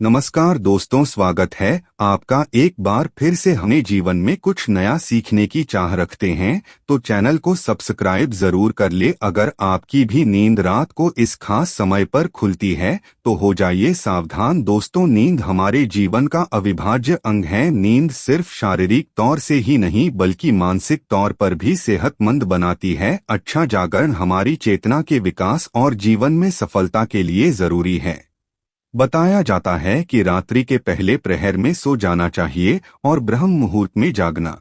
नमस्कार दोस्तों, स्वागत है आपका एक बार फिर से। हमें जीवन में कुछ नया सीखने की चाह रखते हैं तो चैनल को सब्सक्राइब जरूर कर ले। अगर आपकी भी नींद रात को इस खास समय पर खुलती है तो हो जाइए सावधान। दोस्तों, नींद हमारे जीवन का अविभाज्य अंग है। नींद सिर्फ शारीरिक तौर से ही नहीं बल्कि मानसिक तौर पर भी सेहतमंद बनाती है। अच्छा जागरण हमारी चेतना के विकास और जीवन में सफलता के लिए जरूरी है। बताया जाता है कि रात्रि के पहले प्रहर में सो जाना चाहिए और ब्रह्म मुहूर्त में जागना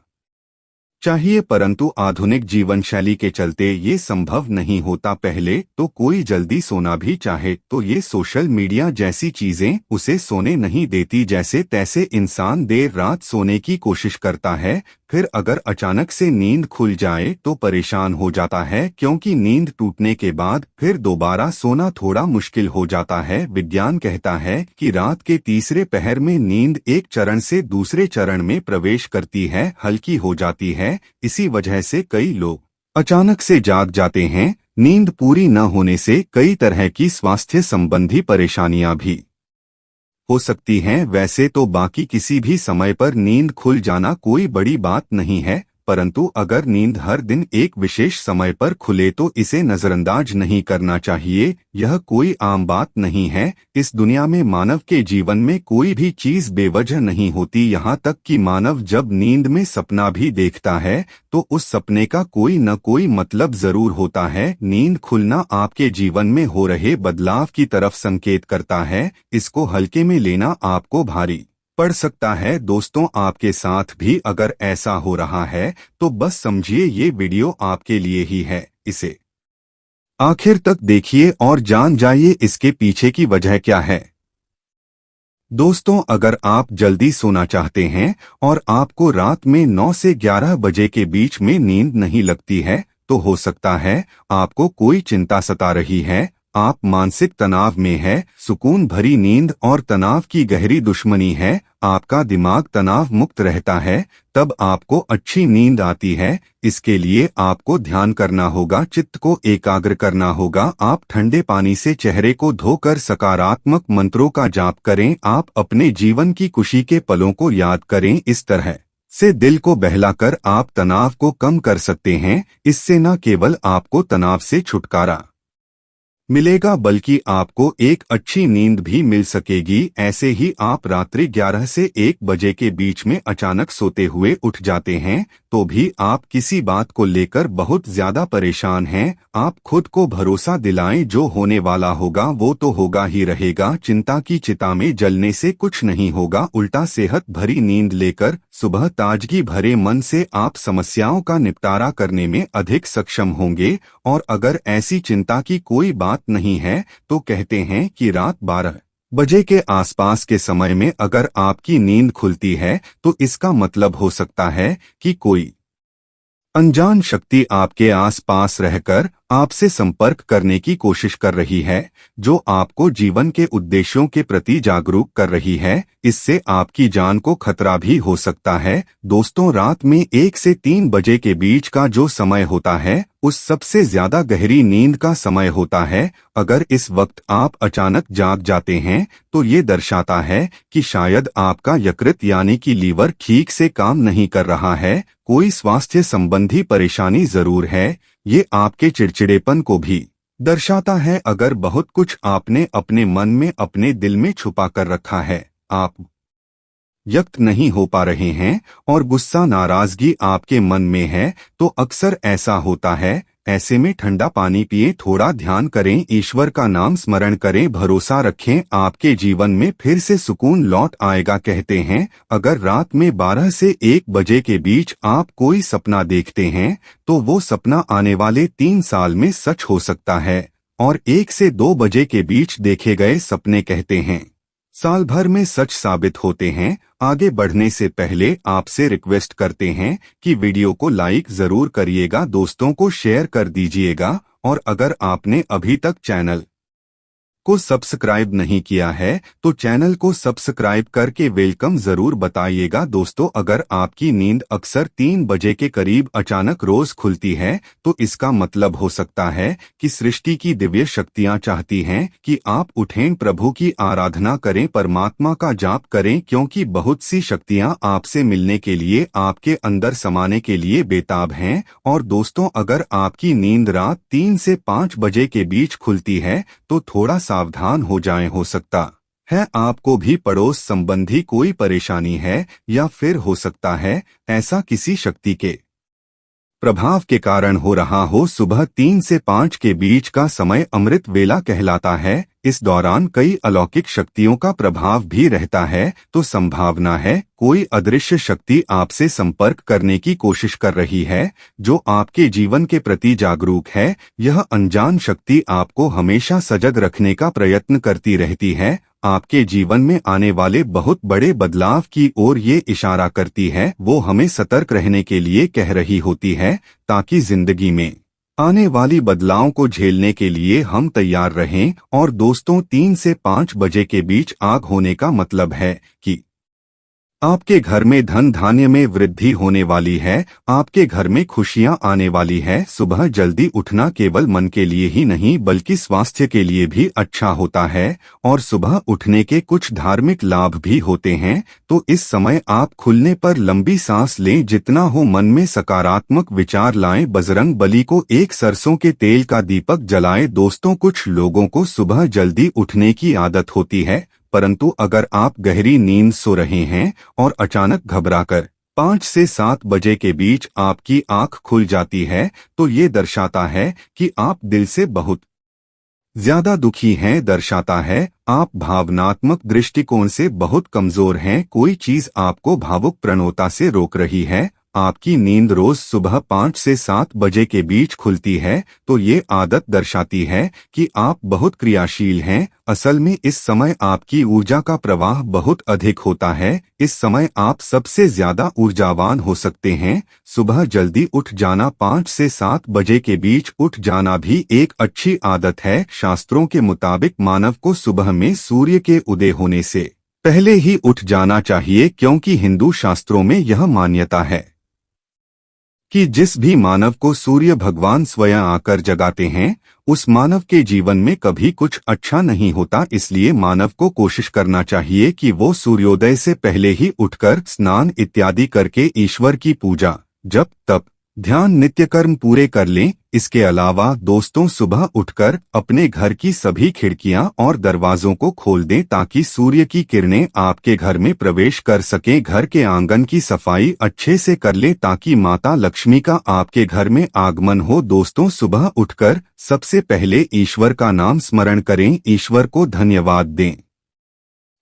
चाहिए, परंतु आधुनिक जीवन शैली के चलते ये संभव नहीं होता। पहले तो कोई जल्दी सोना भी चाहे तो ये सोशल मीडिया जैसी चीजें उसे सोने नहीं देती। जैसे तैसे इंसान देर रात सोने की कोशिश करता है, फिर अगर अचानक से नींद खुल जाए तो परेशान हो जाता है, क्योंकि नींद टूटने के बाद फिर दोबारा सोना थोड़ा मुश्किल हो जाता है। विज्ञान कहता है कि रात के तीसरे पहर में नींद एक चरण से दूसरे चरण में प्रवेश करती है, हल्की हो जाती है। इसी वजह से कई लोग अचानक से जाग जाते हैं। नींद पूरी न होने से कई तरह की स्वास्थ्य संबंधी परेशानियां भी हो सकती हैं। वैसे तो बाकी किसी भी समय पर नींद खुल जाना कोई बड़ी बात नहीं है, परंतु अगर नींद हर दिन एक विशेष समय पर खुले तो इसे नजरअंदाज नहीं करना चाहिए। यह कोई आम बात नहीं है। इस दुनिया में मानव के जीवन में कोई भी चीज बेवजह नहीं होती। यहाँ तक कि मानव जब नींद में सपना भी देखता है तो उस सपने का कोई न कोई मतलब जरूर होता है। नींद खुलना आपके जीवन में हो रहे बदलाव की तरफ संकेत करता है। इसको हल्के में लेना आपको भारी पड़ सकता है। दोस्तों, आपके साथ भी अगर ऐसा हो रहा है तो बस समझिए ये वीडियो आपके लिए ही है। इसे आखिर तक देखिए और जान जाइए इसके पीछे की वजह क्या है। दोस्तों, अगर आप जल्दी सोना चाहते हैं और आपको रात में 9 से 11 बजे के बीच में नींद नहीं लगती है तो हो सकता है आपको कोई चिंता सता रही है। आप मानसिक तनाव में है। सुकून भरी नींद और तनाव की गहरी दुश्मनी है। आपका दिमाग तनाव मुक्त रहता है तब आपको अच्छी नींद आती है। इसके लिए आपको ध्यान करना होगा, चित्त को एकाग्र करना होगा। आप ठंडे पानी से चेहरे को धोकर सकारात्मक मंत्रों का जाप करें। आप अपने जीवन की खुशी के पलों को याद करें। इस तरह से दिल को बहलाकर आप तनाव को कम कर सकते हैं। इससे न केवल आपको तनाव से छुटकारा मिलेगा बल्कि आपको एक अच्छी नींद भी मिल सकेगी। ऐसे ही आप रात्रि 11 से 1 बजे के बीच में अचानक सोते हुए उठ जाते हैं तो भी आप किसी बात को लेकर बहुत ज्यादा परेशान हैं। आप खुद को भरोसा दिलाएं, जो होने वाला होगा वो तो होगा ही रहेगा। चिंता की चिता में जलने से कुछ नहीं होगा, उल्टा सेहत भरी नींद लेकर सुबह ताजगी भरे मन से आप समस्याओं का निपटारा करने में अधिक सक्षम होंगे। और अगर ऐसी चिंता की कोई बात नहीं है तो कहते हैं कि रात 12 बजे के आसपास के समय में अगर आपकी नींद खुलती है तो इसका मतलब हो सकता है कि कोई अनजान शक्ति आपके आसपास रहकर आपसे संपर्क करने की कोशिश कर रही है, जो आपको जीवन के उद्देश्यों के प्रति जागरूक कर रही है। इससे आपकी जान को खतरा भी हो सकता है। दोस्तों, रात में 1 से 3 बजे के बीच का जो समय होता है उस सबसे ज्यादा गहरी नींद का समय होता है। अगर इस वक्त आप अचानक जाग जाते हैं तो ये दर्शाता है कि शायद आपका यकृत यानी कि लीवर ठीक से काम नहीं कर रहा है। कोई स्वास्थ्य संबंधी परेशानी जरूर है। ये आपके चिड़चिड़ेपन को भी दर्शाता है। अगर बहुत कुछ आपने अपने मन में अपने दिल में छुपा कर रखा है, आप व्यक्त नहीं हो पा रहे हैं और गुस्सा नाराजगी आपके मन में है तो अक्सर ऐसा होता है। ऐसे में ठंडा पानी पिए, थोड़ा ध्यान करें, ईश्वर का नाम स्मरण करें, भरोसा रखें, आपके जीवन में फिर से सुकून लौट आएगा। कहते हैं अगर रात में 12 से 1 बजे के बीच आप कोई सपना देखते हैं तो वो सपना आने वाले 3 साल में सच हो सकता है। और 1 से 2 बजे के बीच देखे गए सपने कहते हैं साल भर में सच साबित होते हैं। आगे बढ़ने से पहले आपसे रिक्वेस्ट करते हैं कि वीडियो को लाइक जरूर करिएगा, दोस्तों को शेयर कर दीजिएगा और अगर आपने अभी तक चैनल को सब्सक्राइब नहीं किया है तो चैनल को सब्सक्राइब करके वेलकम जरूर बताइएगा। दोस्तों, अगर आपकी नींद अक्सर 3 बजे के करीब अचानक रोज खुलती है तो इसका मतलब हो सकता है कि सृष्टि की दिव्य शक्तियां चाहती हैं कि आप उठें, प्रभु की आराधना करें, परमात्मा का जाप करें, क्योंकि बहुत सी शक्तियां आपसे मिलने के लिए, आपके अंदर समाने के लिए बेताब हैं। और दोस्तों, अगर आपकी नींद रात 3 से 5 बजे के बीच खुलती है तो थोड़ा सावधान हो जाएं। हो सकता है आपको भी पड़ोस संबंधी कोई परेशानी है, या फिर हो सकता है ऐसा किसी शक्ति के प्रभाव के कारण हो रहा हो। सुबह 3 से 5 के बीच का समय अमृत वेला कहलाता है। इस दौरान कई अलौकिक शक्तियों का प्रभाव भी रहता है, तो संभावना है कोई अदृश्य शक्ति आपसे संपर्क करने की कोशिश कर रही है, जो आपके जीवन के प्रति जागरूक है। यह अनजान शक्ति आपको हमेशा सजग रखने का प्रयत्न करती रहती है, आपके जीवन में आने वाले बहुत बड़े बदलाव की ओर ये इशारा करती है। वो हमें सतर्क रहने के लिए कह रही होती है, ताकि जिंदगी में आने वाली बदलाव को झेलने के लिए हम तैयार रहें। और दोस्तों, 3 से 5 बजे के बीच आग होने का मतलब है कि आपके घर में धन धान्य में वृद्धि होने वाली है, आपके घर में खुशियां आने वाली है। सुबह जल्दी उठना केवल मन के लिए ही नहीं बल्कि स्वास्थ्य के लिए भी अच्छा होता है, और सुबह उठने के कुछ धार्मिक लाभ भी होते हैं। तो इस समय आप खुलने पर लंबी सांस लें, जितना हो मन में सकारात्मक विचार लाएं, बजरंग बली को एक सरसों के तेल का दीपक जलाएं। दोस्तों, कुछ लोगों को सुबह जल्दी उठने की आदत होती है, परंतु अगर आप गहरी नींद सो रहे हैं और अचानक घबराकर 5 से 7 बजे के बीच आपकी आंख खुल जाती है, तो ये दर्शाता है कि आप दिल से बहुत ज्यादा दुखी हैं, दर्शाता है आप भावनात्मक दृष्टिकोण से बहुत कमजोर हैं, कोई चीज आपको भावुक प्रवणता से रोक रही है। आपकी नींद रोज सुबह 5 से 7 बजे के बीच खुलती है, तो ये आदत दर्शाती है कि आप बहुत क्रियाशील हैं। असल में इस समय आपकी ऊर्जा का प्रवाह बहुत अधिक होता है, इस समय आप सबसे ज्यादा ऊर्जावान हो सकते हैं। सुबह जल्दी उठ जाना, 5 से 7 बजे के बीच उठ जाना भी एक अच्छी आदत है। शास्त्रों के मुताबिक मानव को सुबह में सूर्य के उदय होने से पहले ही उठ जाना चाहिए, क्योंकि हिंदू शास्त्रों में यह मान्यता है कि जिस भी मानव को सूर्य भगवान स्वयं आकर जगाते हैं, उस मानव के जीवन में कभी कुछ अच्छा नहीं होता। इसलिए मानव को कोशिश करना चाहिए कि वो सूर्योदय से पहले ही उठकर स्नान इत्यादि करके ईश्वर की पूजा, जप, तप, ध्यान, नित्य कर्म पूरे कर लें। इसके अलावा दोस्तों, सुबह उठकर अपने घर की सभी खिड़कियां और दरवाजों को खोल दें, ताकि सूर्य की किरणें आपके घर में प्रवेश कर सकें। घर के आंगन की सफाई अच्छे से कर लें, ताकि माता लक्ष्मी का आपके घर में आगमन हो। दोस्तों, सुबह उठकर सबसे पहले ईश्वर का नाम स्मरण करें, ईश्वर को धन्यवाद दें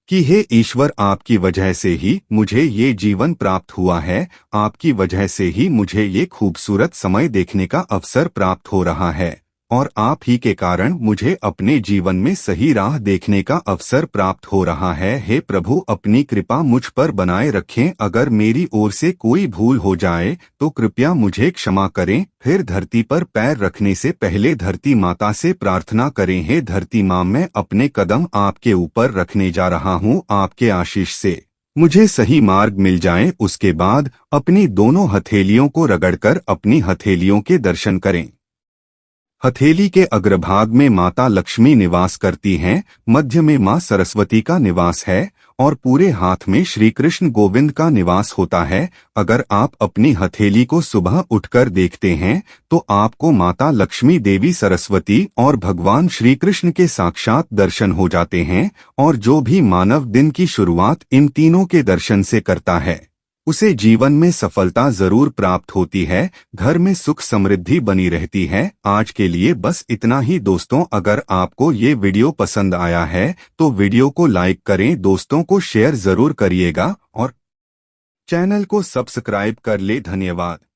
कि हे ईश्वर, आपकी वजह से ही मुझे ये जीवन प्राप्त हुआ है, आपकी वजह से ही मुझे ये खूबसूरत समय देखने का अवसर प्राप्त हो रहा है, और आप ही के कारण मुझे अपने जीवन में सही राह देखने का अवसर प्राप्त हो रहा है। हे प्रभु, अपनी कृपा मुझ पर बनाए रखें। अगर मेरी ओर से कोई भूल हो जाए तो कृपया मुझे क्षमा करें। फिर धरती पर पैर रखने से पहले धरती माता से प्रार्थना करें, हे धरती माँ, मैं अपने कदम आपके ऊपर रखने जा रहा हूँ, आपके आशीष से मुझे सही मार्ग मिल जाए। उसके बाद अपनी दोनों हथेलियों को रगड़कर अपनी हथेलियों के दर्शन करें। हथेली के अग्रभाग में माता लक्ष्मी निवास करती हैं, मध्य में मां सरस्वती का निवास है, और पूरे हाथ में श्री कृष्ण गोविंद का निवास होता है। अगर आप अपनी हथेली को सुबह उठकर देखते हैं तो आपको माता लक्ष्मी, देवी सरस्वती और भगवान श्री कृष्ण के साक्षात दर्शन हो जाते हैं। और जो भी मानव दिन की शुरुआत इन तीनों के दर्शन से करता है, उसे जीवन में सफलता जरूर प्राप्त होती है, घर में सुख समृद्धि बनी रहती है। आज के लिए बस इतना ही दोस्तों। अगर आपको ये वीडियो पसंद आया है तो वीडियो को लाइक करें, दोस्तों को शेयर जरूर करिएगा और चैनल को सब्सक्राइब कर ले। धन्यवाद।